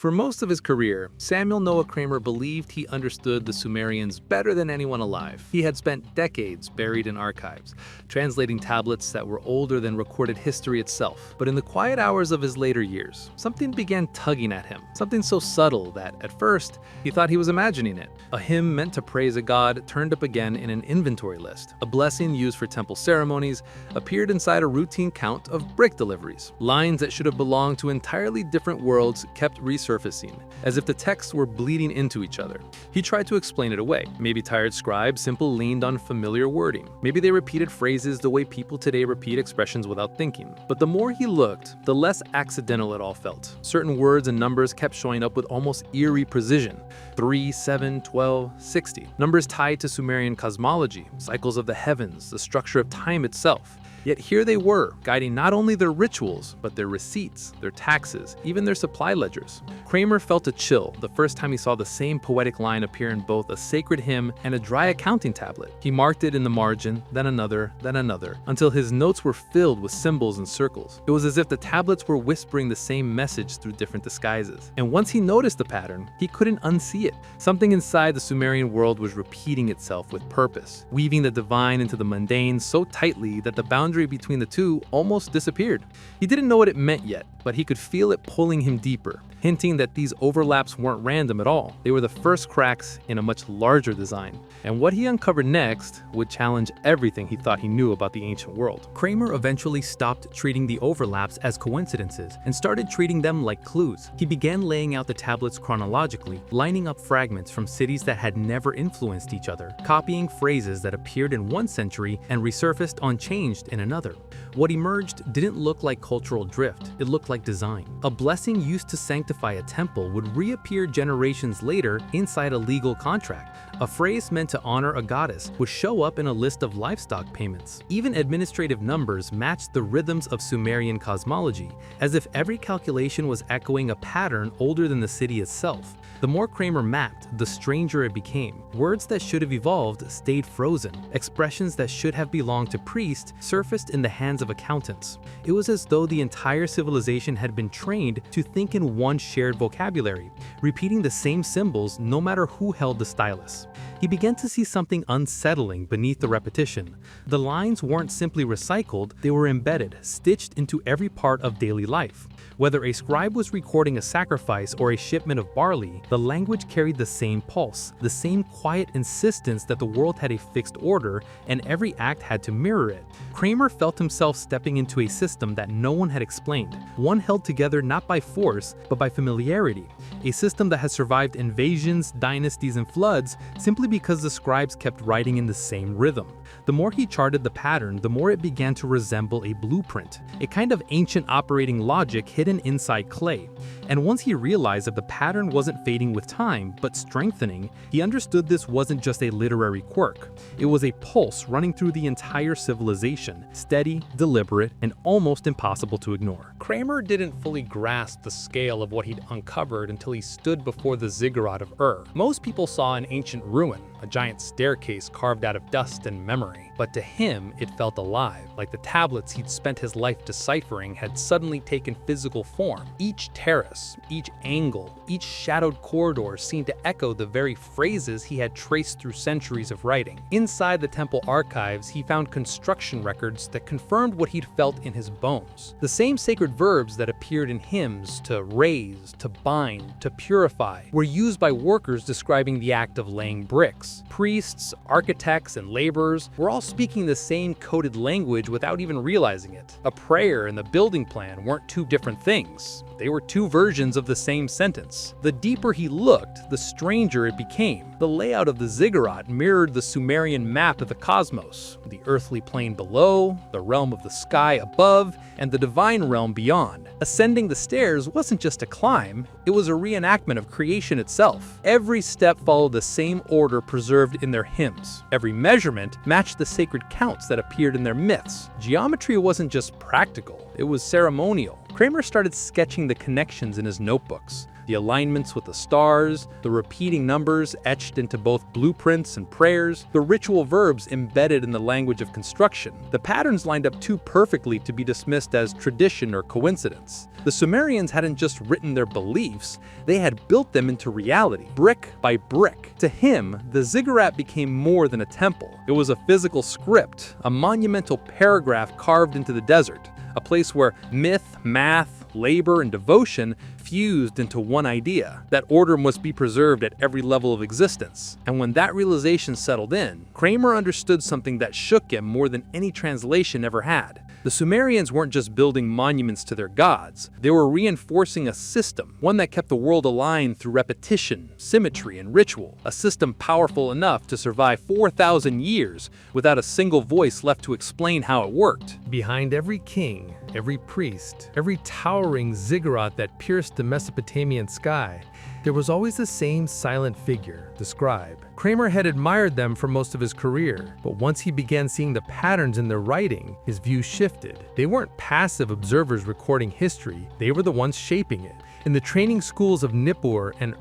For most of his career, Samuel Noah Kramer believed he understood the Sumerians better than anyone alive. He had spent decades buried in archives, translating tablets that were older than recorded history itself. But in the quiet hours of his later years, something began tugging at him, something so subtle that, at first, he thought he was imagining it. A hymn meant to praise a god turned up again in an inventory list. A blessing used for temple ceremonies appeared inside a routine count of brick deliveries. Lines that should have belonged to entirely different worlds kept resurfacing, as if the texts were bleeding into each other. He tried to explain it away. Maybe tired scribes simply leaned on familiar wording. Maybe they repeated phrases the way people today repeat expressions without thinking. But the more he looked, the less accidental it all felt. Certain words and numbers kept showing up with almost eerie precision. 3, 7, 12, 60. Numbers tied to Sumerian cosmology, cycles of the heavens, the structure of time itself. Yet here they were, guiding not only their rituals, but their receipts, their taxes, even their supply ledgers. Kramer felt a chill the first time he saw the same poetic line appear in both a sacred hymn and a dry accounting tablet. He marked it in the margin, then another, until his notes were filled with symbols and circles. It was as if the tablets were whispering the same message through different disguises. And once he noticed the pattern, he couldn't unsee it. Something inside the Sumerian world was repeating itself with purpose, weaving the divine into the mundane so tightly that the boundary between the two almost disappeared. He didn't know what it meant yet, but he could feel it pulling him deeper, hinting that these overlaps weren't random at all. They were the first cracks in a much larger design. And what he uncovered next would challenge everything he thought he knew about the ancient world. Kramer eventually stopped treating the overlaps as coincidences and started treating them like clues. He began laying out the tablets chronologically, lining up fragments from cities that had never influenced each other, copying phrases that appeared in one century and resurfaced unchanged in another. What emerged didn't look like cultural drift, it looked like design. A blessing used to sanctify a temple would reappear generations later inside a legal contract. A phrase meant to honor a goddess would show up in a list of livestock payments. Even administrative numbers matched the rhythms of Sumerian cosmology, as if every calculation was echoing a pattern older than the city itself. The more Kramer mapped, the stranger it became. Words that should have evolved stayed frozen. Expressions that should have belonged to priests surfaced in the hands of accountants. It was as though the entire civilization had been trained to think in one shared vocabulary, repeating the same symbols no matter who held the stylus. He began to see something unsettling beneath the repetition. The lines weren't simply recycled, they were embedded, stitched into every part of daily life. Whether a scribe was recording a sacrifice or a shipment of barley, the language carried the same pulse, the same quiet insistence that the world had a fixed order and every act had to mirror it. Kramer felt himself stepping into a system that no one had explained, one held together not by force, but by familiarity, a system that has survived invasions, dynasties, and floods simply because the scribes kept writing in the same rhythm. The more he charted the pattern, the more it began to resemble a blueprint, a kind of ancient operating logic hidden inside clay. And once he realized that the pattern wasn't fading with time, but strengthening, he understood this wasn't just a literary quirk. It was a pulse running through the entire civilization, steady, deliberate, and almost impossible to ignore. Kramer didn't fully grasp the scale of what he'd uncovered until he stood before the ziggurat of Ur. Most people saw an ancient ruin, a giant staircase carved out of dust and memory. But to him, it felt alive, like the tablets he'd spent his life deciphering had suddenly taken physical form. Each terrace, each angle, each shadowed corridor seemed to echo the very phrases he had traced through centuries of writing. Inside the temple archives, he found construction records that confirmed what he'd felt in his bones. The same sacred verbs that appeared in hymns, to raise, to bind, to purify, were used by workers describing the act of laying bricks. Priests, architects, and laborers were all speaking the same coded language without even realizing it. A prayer and the building plan weren't two different things. They were two versions of the same sentence. The deeper he looked, the stranger it became. The layout of the ziggurat mirrored the Sumerian map of the cosmos, the earthly plane below, the realm of the sky above, and the divine realm beyond. Ascending the stairs wasn't just a climb, it was a reenactment of creation itself. Every step followed the same order preserved in their hymns. Every measurement matched the sacred counts that appeared in their myths. Geometry wasn't just practical, it was ceremonial. Kramer started sketching the connections in his notebooks. the alignments with the stars, the repeating numbers etched into both blueprints and prayers, the ritual verbs embedded in the language of construction. The patterns lined up too perfectly to be dismissed as tradition or coincidence. The Sumerians hadn't just written their beliefs, they had built them into reality, brick by brick. To him, the ziggurat became more than a temple. It was a physical script, a monumental paragraph carved into the desert, a place where myth, math, labor, and devotion fused into one idea, that order must be preserved at every level of existence. And when that realization settled in, Kramer understood something that shook him more than any translation ever had. The Sumerians weren't just building monuments to their gods, they were reinforcing a system, one that kept the world aligned through repetition, symmetry, and ritual, a system powerful enough to survive 4,000 years without a single voice left to explain how it worked. Behind every king, every priest, every towering ziggurat that pierced the Mesopotamian sky, there was always the same silent figure, the scribe. Kramer had admired them for most of his career, but once he began seeing the patterns in their writing, his view shifted. They weren't passive observers recording history, they were the ones shaping it. In the training schools of Nippur and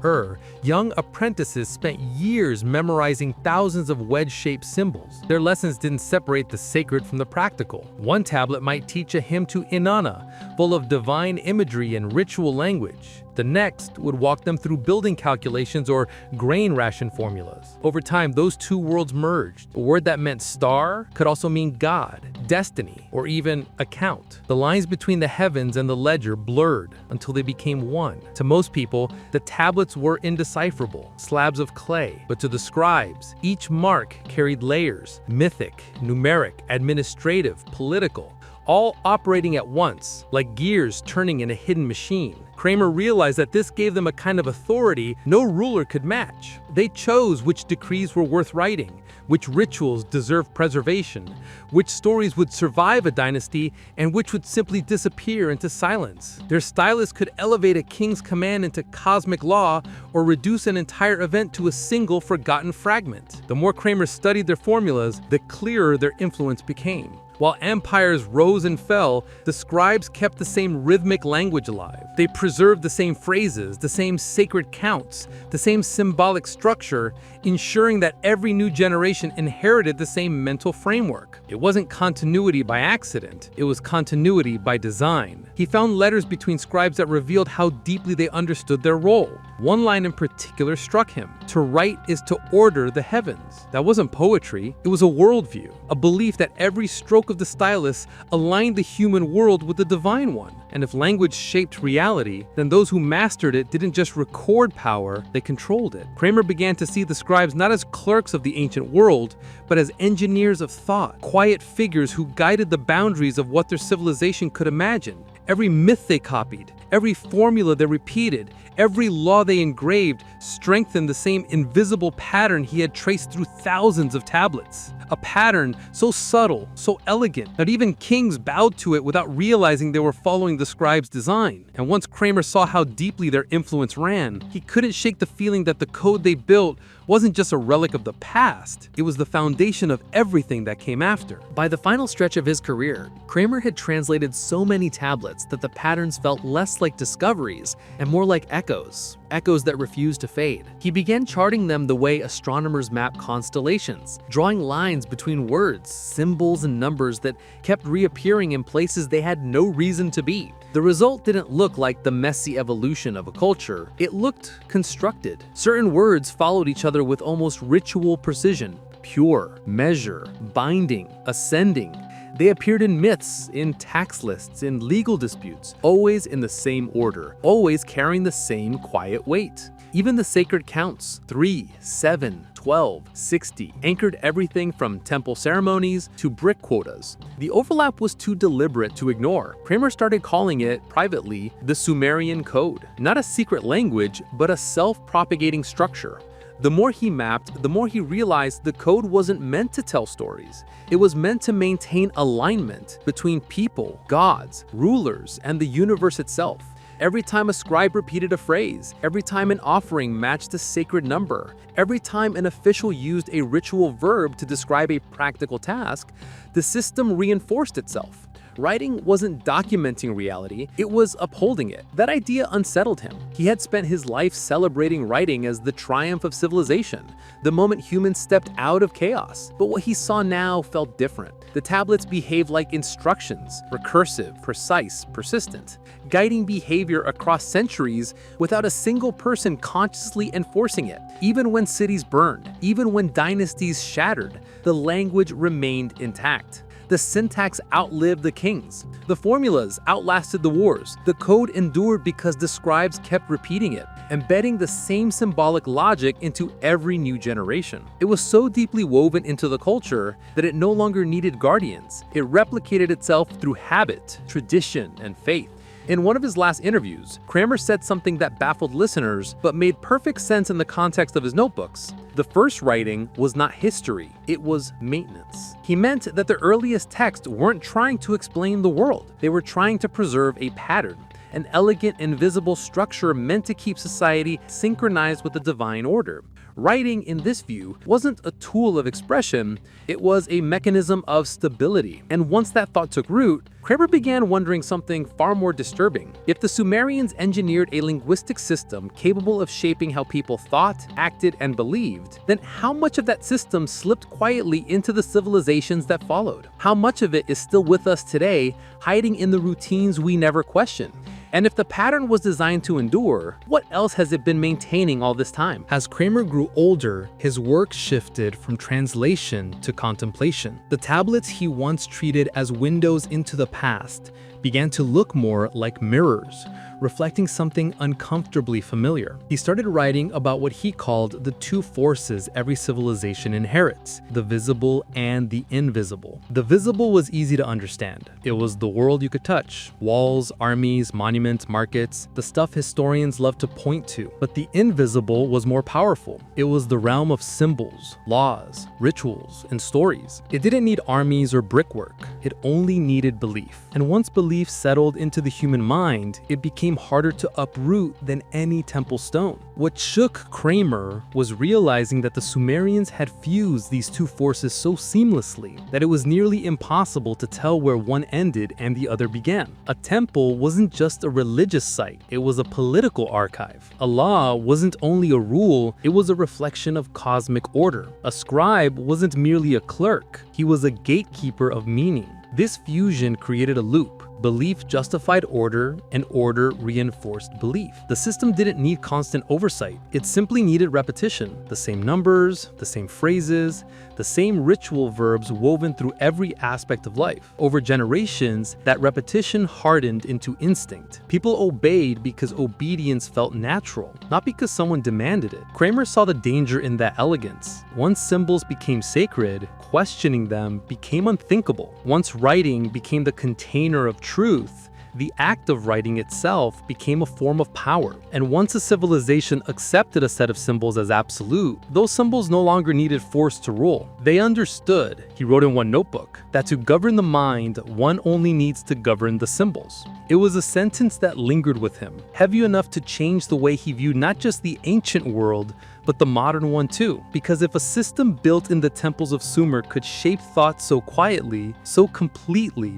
young apprentices spent years memorizing thousands of wedge-shaped symbols. Their lessons didn't separate the sacred from the practical. One tablet might teach a hymn to Inanna, full of divine imagery and ritual language. The next would walk them through building calculations or grain ration formulas. Over time, those two worlds merged. A word that meant star could also mean God, destiny, or even account. The lines between the heavens and the ledger blurred until they became one. To most people, the tablets were indecipherable, slabs of clay. But to the scribes, each mark carried layers, mythic, numeric, administrative, political, all operating at once, like gears turning in a hidden machine. Kramer realized that this gave them a kind of authority no ruler could match. They chose which decrees were worth writing, which rituals deserved preservation, which stories would survive a dynasty, and which would simply disappear into silence. Their stylus could elevate a king's command into cosmic law or reduce an entire event to a single forgotten fragment. The more Kramer studied their formulas, the clearer their influence became. While empires rose and fell, the scribes kept the same rhythmic language alive. They preserved the same phrases, the same sacred counts, the same symbolic structure, ensuring that every new generation inherited the same mental framework. It wasn't continuity by accident, it was continuity by design. He found letters between scribes that revealed how deeply they understood their role. One line in particular struck him: "To write is to order the heavens." That wasn't poetry, it was a worldview, a belief that every stroke of the stylus aligned the human world with the divine one. And if language shaped reality, then those who mastered it didn't just record power, they controlled it. Kramer began to see the scribes not as clerks of the ancient world, but as engineers of thought, quiet figures who guided the boundaries of what their civilization could imagine. Every myth they copied, every formula they repeated, every law they engraved strengthened the same invisible pattern he had traced through thousands of tablets. A pattern so subtle, so elegant, that even kings bowed to it without realizing they were following the scribe's design. And once Kramer saw how deeply their influence ran, he couldn't shake the feeling that the code they built wasn't just a relic of the past, it was the foundation of everything that came after. By the final stretch of his career, Kramer had translated so many tablets that the patterns felt less like discoveries and more like echoes that refused to fade. He began charting them the way astronomers map constellations, drawing lines between words, symbols, and numbers that kept reappearing in places they had no reason to be. The result didn't look like the messy evolution of a culture, it looked constructed. Certain words followed each other with almost ritual precision: pure, measure, binding, ascending. They appeared in myths, in tax lists, in legal disputes, always in the same order, always carrying the same quiet weight. Even the sacred counts, 3, 7, 12, 60, anchored everything from temple ceremonies to brick quotas. The overlap was too deliberate to ignore. Kramer started calling it, privately, the Sumerian Code. Not a secret language, but a self-propagating structure. The more he mapped, the more he realized the code wasn't meant to tell stories. It was meant to maintain alignment between people, gods, rulers, and the universe itself. Every time a scribe repeated a phrase, every time an offering matched a sacred number, every time an official used a ritual verb to describe a practical task, the system reinforced itself. Writing wasn't documenting reality, it was upholding it. That idea unsettled him. He had spent his life celebrating writing as the triumph of civilization, the moment humans stepped out of chaos. But what he saw now felt different. The tablets behaved like instructions, recursive, precise, persistent, guiding behavior across centuries without a single person consciously enforcing it. Even when cities burned, even when dynasties shattered, the language remained intact. The syntax outlived the kings. The formulas outlasted the wars. The code endured because the scribes kept repeating it, embedding the same symbolic logic into every new generation. It was so deeply woven into the culture that it no longer needed guardians. It replicated itself through habit, tradition, and faith. In one of his last interviews, Kramer said something that baffled listeners but made perfect sense in the context of his notebooks. The first writing was not history, it was maintenance. He meant that the earliest texts weren't trying to explain the world, they were trying to preserve a pattern, an elegant, invisible structure meant to keep society synchronized with the divine order. Writing, in this view, wasn't a tool of expression, it was a mechanism of stability. And once that thought took root, Kramer began wondering something far more disturbing. If the Sumerians engineered a linguistic system capable of shaping how people thought, acted, and believed, then how much of that system slipped quietly into the civilizations that followed? How much of it is still with us today, hiding in the routines we never question? And if the pattern was designed to endure, what else has it been maintaining all this time? As Kramer grew older, his work shifted from translation to contemplation. The tablets he once treated as windows into the past began to look more like mirrors, reflecting something uncomfortably familiar. He started writing about what he called the two forces every civilization inherits, the visible and the invisible. The visible was easy to understand. It was the world you could touch, walls, armies, monuments, markets, the stuff historians love to point to. But the invisible was more powerful. It was the realm of symbols, laws, rituals, and stories. It didn't need armies or brickwork. It only needed belief. And once belief settled into the human mind, it became harder to uproot than any temple stone. What shook Kramer was realizing that the Sumerians had fused these two forces so seamlessly that it was nearly impossible to tell where one ended and the other began. A temple wasn't just a religious site, it was a political archive. A law wasn't only a rule, it was a reflection of cosmic order. A scribe wasn't merely a clerk, he was a gatekeeper of meaning. This fusion created a loop. Belief justified order, and order reinforced belief. The system didn't need constant oversight. It simply needed repetition. The same numbers, the same phrases, the same ritual verbs woven through every aspect of life. Over generations, that repetition hardened into instinct. People obeyed because obedience felt natural, not because someone demanded it. Kramer saw the danger in that elegance. Once symbols became sacred, questioning them became unthinkable. Once writing became the container of truth, the act of writing itself became a form of power. And once a civilization accepted a set of symbols as absolute, those symbols no longer needed force to rule. They understood, he wrote in one notebook, that to govern the mind, one only needs to govern the symbols. It was a sentence that lingered with him, heavy enough to change the way he viewed not just the ancient world, but the modern one too. Because if a system built in the temples of Sumer could shape thought so quietly, so completely,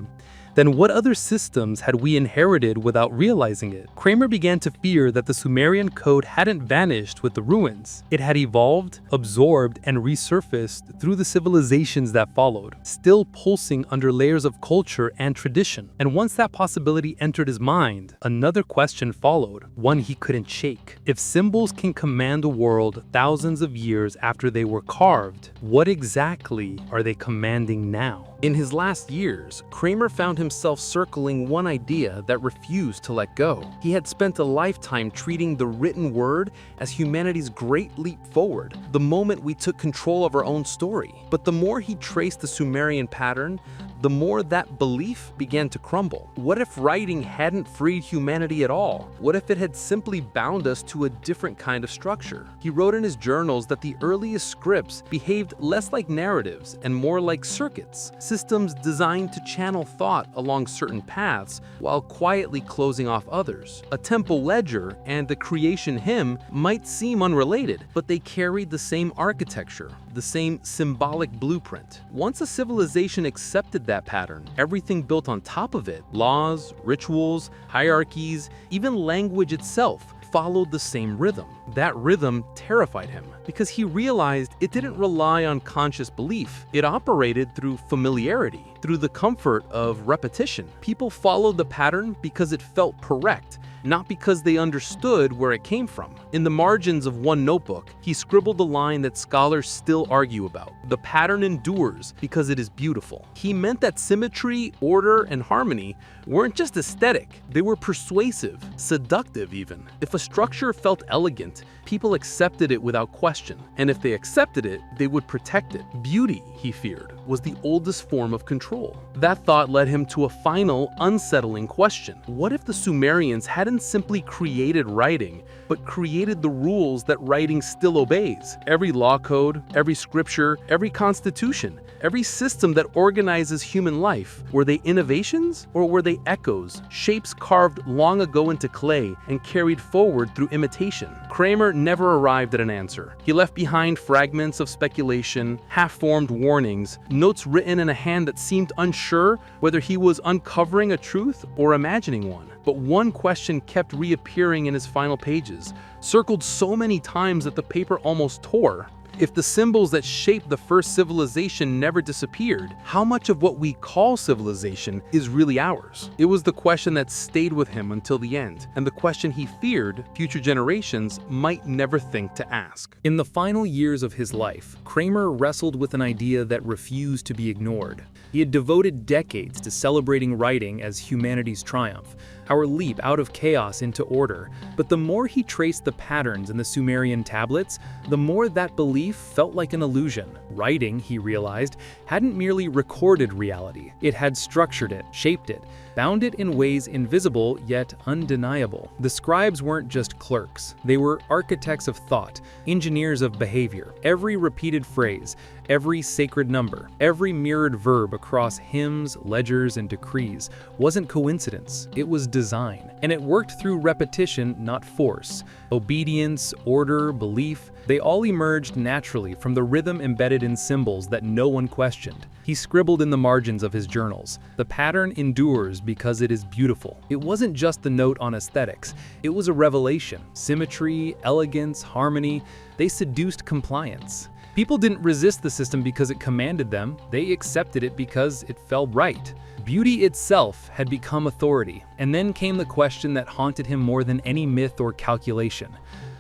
then what other systems had we inherited without realizing it? Kramer began to fear that the Sumerian code hadn't vanished with the ruins. It had evolved, absorbed, and resurfaced through the civilizations that followed, still pulsing under layers of culture and tradition. And once that possibility entered his mind, another question followed, one he couldn't shake. If symbols can command a world thousands of years after they were carved, what exactly are they commanding now? In his last years, Kramer found himself circling one idea that refused to let go. He had spent a lifetime treating the written word as humanity's great leap forward, the moment we took control of our own story. But the more he traced the Sumerian pattern, the more that belief began to crumble. What if writing hadn't freed humanity at all? What if it had simply bound us to a different kind of structure? He wrote in his journals that the earliest scripts behaved less like narratives and more like circuits systems designed to channel thought along certain paths while quietly closing off others. A temple ledger and the creation hymn might seem unrelated, but they carried the same architecture, the same symbolic blueprint. Once a civilization accepted that pattern, everything built on top of it, laws, rituals, hierarchies, even language itself, followed the same rhythm. That rhythm terrified him because he realized it didn't rely on conscious belief. It operated through familiarity, through the comfort of repetition. People followed the pattern because it felt correct, not because they understood where it came from. In the margins of one notebook, he scribbled a line that scholars still argue about. The pattern endures because it is beautiful. He meant that symmetry, order, and harmony weren't just aesthetic, they were persuasive, seductive even. If a structure felt elegant, people accepted it without question. And if they accepted it, they would protect it. Beauty, he feared, was the oldest form of control. That thought led him to a final, unsettling question. What if the Sumerians hadn't simply created writing, but created the rules that writing still obeys? Every law code, every scripture, every constitution, every system that organizes human life, were they innovations or were they echoes, shapes carved long ago into clay and carried forward through imitation? Kramer never arrived at an answer. He left behind fragments of speculation, half-formed warnings, notes written in a hand that seemed unsure whether he was uncovering a truth or imagining one. But one question kept reappearing in his final pages, circled so many times that the paper almost tore. If the symbols that shaped the first civilization never disappeared, how much of what we call civilization is really ours? It was the question that stayed with him until the end, and the question he feared future generations might never think to ask. In the final years of his life, Kramer wrestled with an idea that refused to be ignored. He had devoted decades to celebrating writing as humanity's triumph, our leap out of chaos into order. But the more he traced the patterns in the Sumerian tablets, the more that belief felt like an illusion. Writing, he realized, hadn't merely recorded reality. It had structured it, shaped it, bound it in ways invisible yet undeniable. The scribes weren't just clerks. They were architects of thought, engineers of behavior. Every repeated phrase, every sacred number, every mirrored verb across hymns, ledgers, and decrees wasn't coincidence. It was design. And it worked through repetition, not force. Obedience, order, belief, they all emerged naturally from the rhythm embedded in symbols that no one questioned. He scribbled in the margins of his journals, "The pattern endures because it is beautiful." It wasn't just the note on aesthetics, it was a revelation. Symmetry, elegance, harmony, they seduced compliance. People didn't resist the system because it commanded them, they accepted it because it felt right. Beauty itself had become authority, and then came the question that haunted him more than any myth or calculation.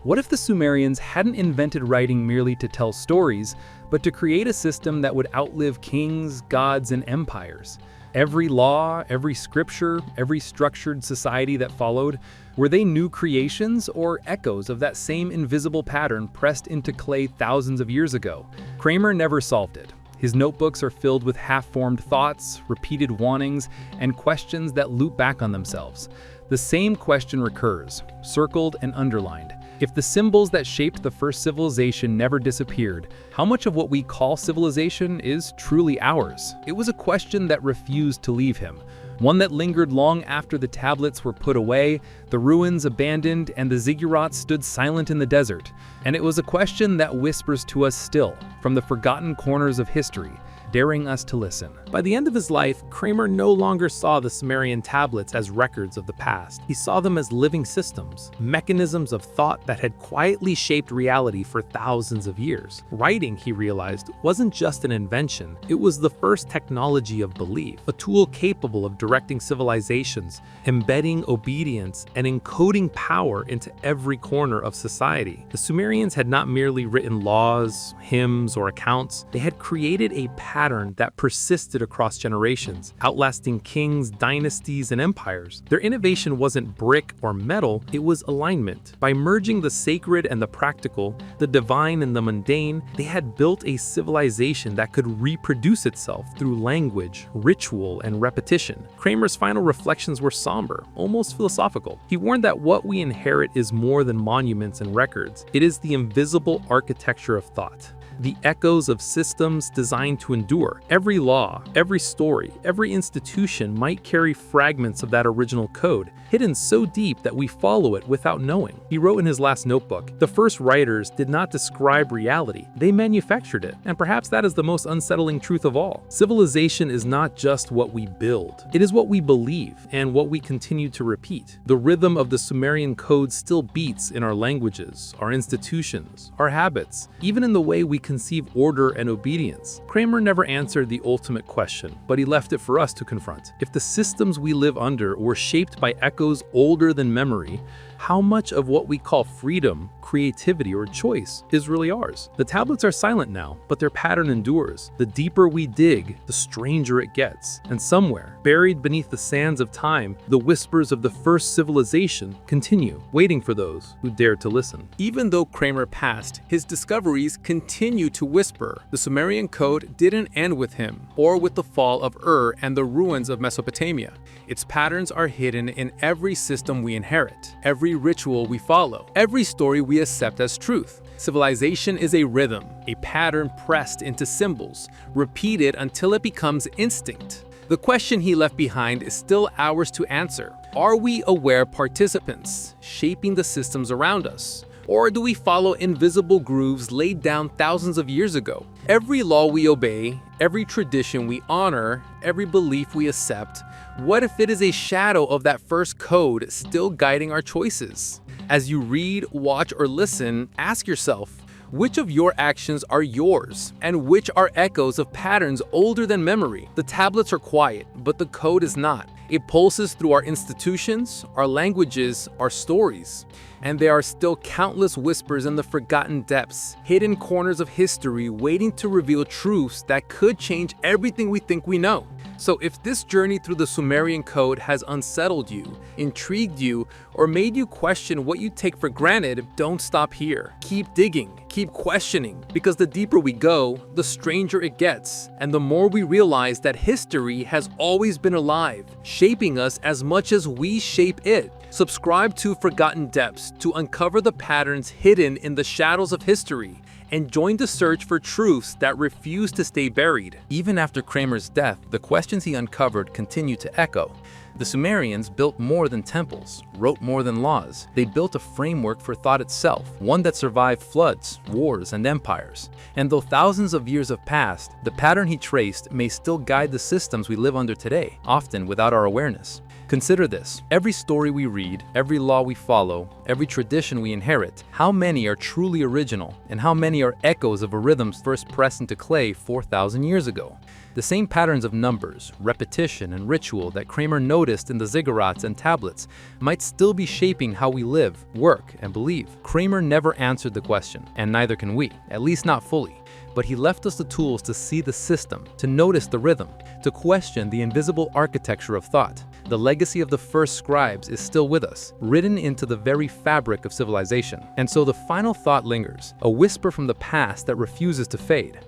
What if the Sumerians hadn't invented writing merely to tell stories, but to create a system that would outlive kings, gods, and empires? Every law, every scripture, every structured society that followed, were they new creations or echoes of that same invisible pattern pressed into clay thousands of years ago? Kramer never solved it. His notebooks are filled with half-formed thoughts, repeated warnings, and questions that loop back on themselves. The same question recurs, circled and underlined. If the symbols that shaped the first civilization never disappeared, how much of what we call civilization is truly ours? It was a question that refused to leave him, one that lingered long after the tablets were put away, the ruins abandoned, and the ziggurats stood silent in the desert. And it was a question that whispers to us still, from the forgotten corners of history, daring us to listen. By the end of his life, Kramer no longer saw the Sumerian tablets as records of the past. He saw them as living systems, mechanisms of thought that had quietly shaped reality for thousands of years. Writing, he realized, wasn't just an invention, it was the first technology of belief, a tool capable of directing civilizations, embedding obedience, and encoding power into every corner of society. The Sumerians had not merely written laws, hymns, or accounts, they had created a pattern that persisted across generations, outlasting kings, dynasties, and empires. Their innovation wasn't brick or metal, it was alignment. By merging the sacred and the practical, the divine and the mundane, they had built a civilization that could reproduce itself through language, ritual, and repetition. Kramer's final reflections were somber, almost philosophical. He warned that what we inherit is more than monuments and records. It is the invisible architecture of thought. the echoes of systems designed to endure. Every law, every story, every institution might carry fragments of that original code, hidden so deep that we follow it without knowing. He wrote in his last notebook, "The first writers did not describe reality, they manufactured it." And perhaps that is the most unsettling truth of all. Civilization is not just what we build, it is what we believe and what we continue to repeat. The rhythm of the Sumerian code still beats in our languages, our institutions, our habits, even in the way we conceive order and obedience. Kramer never answered the ultimate question, but he left it for us to confront. If the systems we live under were shaped by echoes older than memory, how much of what we call freedom, creativity, or choice is really ours? The tablets are silent now, but their pattern endures. The deeper we dig, the stranger it gets. And somewhere, buried beneath the sands of time, the whispers of the first civilization continue, waiting for those who dare to listen. Even though Kramer passed, his discoveries continue to whisper. The Sumerian code didn't end with him, or with the fall of Ur and the ruins of Mesopotamia. Its patterns are hidden in every system we inherit, every ritual we follow, every story we accept as truth. Civilization is a rhythm, a pattern pressed into symbols, repeated until it becomes instinct. The question he left behind is still ours to answer. Are we aware participants, shaping the systems around us? Or do we follow invisible grooves laid down thousands of years ago? Every law we obey, every tradition we honor, every belief we accept, what if it is a shadow of that first code still guiding our choices? As you read, watch, or listen, ask yourself, which of your actions are yours, and which are echoes of patterns older than memory? The tablets are quiet, but the code is not. It pulses through our institutions, our languages, our stories. And there are still countless whispers in the forgotten depths, hidden corners of history waiting to reveal truths that could change everything we think we know. So if this journey through the Sumerian code has unsettled you, intrigued you, or made you question what you take for granted, don't stop here. Keep digging, keep questioning, because the deeper we go, the stranger it gets, and the more we realize that history has always been alive, shaping us as much as we shape it. Subscribe to Forgotten Depths to uncover the patterns hidden in the shadows of history, and join the search for truths that refuse to stay buried. Even after Kramer's death, the questions he uncovered continue to echo. The Sumerians built more than temples, wrote more than laws. They built a framework for thought itself, one that survived floods, wars, and empires. And though thousands of years have passed, the pattern he traced may still guide the systems we live under today, often without our awareness. Consider this: every story we read, every law we follow, every tradition we inherit, how many are truly original, and how many are echoes of a rhythm first pressed into clay 4,000 years ago? The same patterns of numbers, repetition, and ritual that Kramer noticed in the ziggurats and tablets might still be shaping how we live, work, and believe. Kramer never answered the question, and neither can we, at least not fully. But he left us the tools to see the system, to notice the rhythm, to question the invisible architecture of thought. The legacy of the first scribes is still with us, written into the very fabric of civilization. And so the final thought lingers, a whisper from the past that refuses to fade.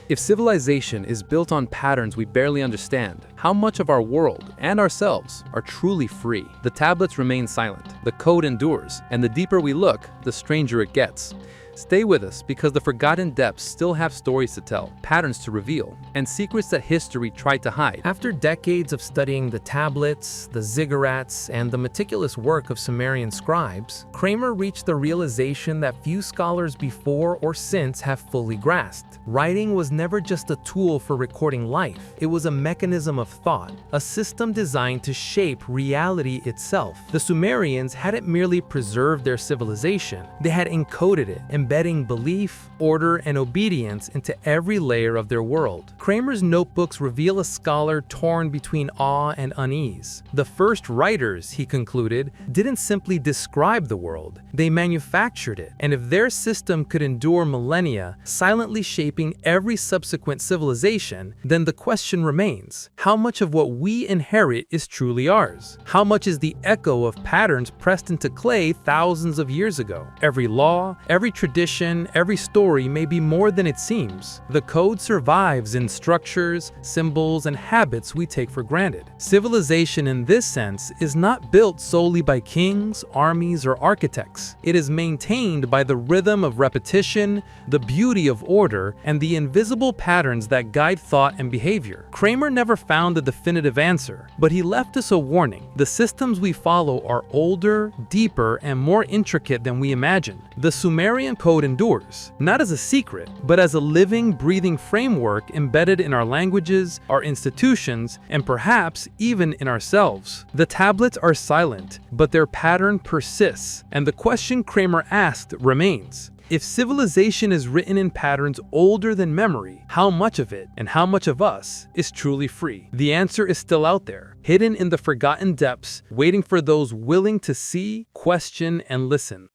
If civilization is built on patterns we barely understand, how much of our world and ourselves are truly free? The tablets remain silent, the code endures, and the deeper we look, the stranger it gets. Stay with us, because the forgotten depths still have stories to tell, patterns to reveal, and secrets that history tried to hide. After decades of studying the tablets, the ziggurats, and the meticulous work of Sumerian scribes, Kramer reached the realization that few scholars before or since have fully grasped. Writing was never just a tool for recording life. It was a mechanism of thought, a system designed to shape reality itself. The Sumerians hadn't merely preserved their civilization, they had encoded it, embedding belief, order, and obedience into every layer of their world. Kramer's notebooks reveal a scholar torn between awe and unease. The first writers, he concluded, didn't simply describe the world, they manufactured it. And if their system could endure millennia, silently shaping every subsequent civilization, then the question remains: how much of what we inherit is truly ours? How much is the echo of patterns pressed into clay thousands of years ago? Every law, every tradition, tradition, every story may be more than it seems. The code survives in structures, symbols, and habits we take for granted. Civilization in this sense is not built solely by kings, armies, or architects. It is maintained by the rhythm of repetition, the beauty of order, and the invisible patterns that guide thought and behavior. Kramer never found a definitive answer, but he left us a warning. The systems we follow are older, deeper, and more intricate than we imagine. The Sumerian code endures, not as a secret, but as a living, breathing framework embedded in our languages, our institutions, and perhaps even in ourselves. The tablets are silent, but their pattern persists, and the question Kramer asked remains. If civilization is written in patterns older than memory, how much of it, and how much of us, is truly free? The answer is still out there, hidden in the forgotten depths, waiting for those willing to see, question, and listen.